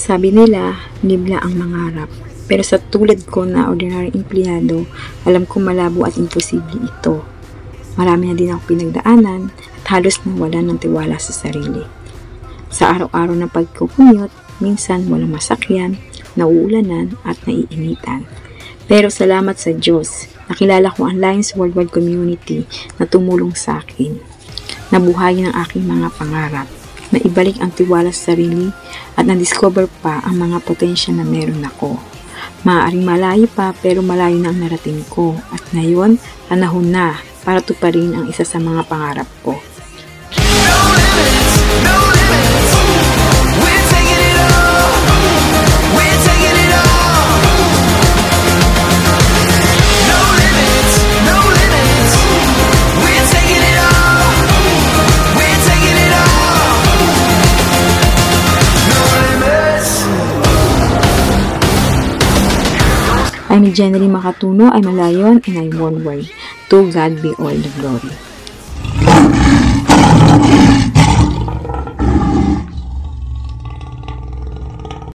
Sabi nila, libla ang mangarap. Pero sa tulad ko na ordinary empleyado, alam ko malabo at imposible ito. Marami na din ako pinagdaanan at halos nawalan ng tiwala sa sarili. Sa araw-araw na pagkukumute, minsan walang masakyan, nauulanan at naiinitan. Pero salamat sa Diyos, nakilala ko ang Lions Worldwide Community na tumulong sa akin. Nabuhayin ang aking mga pangarap, naibalik ang tiwala sa sarili at na-discover pa ang mga potential na meron ako. Maaaring malayo pa pero malayo na ang narating ko at ngayon, panahon na para tuparin ang isa sa mga pangarap ko. I'm Jenny Makatuno, I'm a lion and I'm one word. To God be all the glory.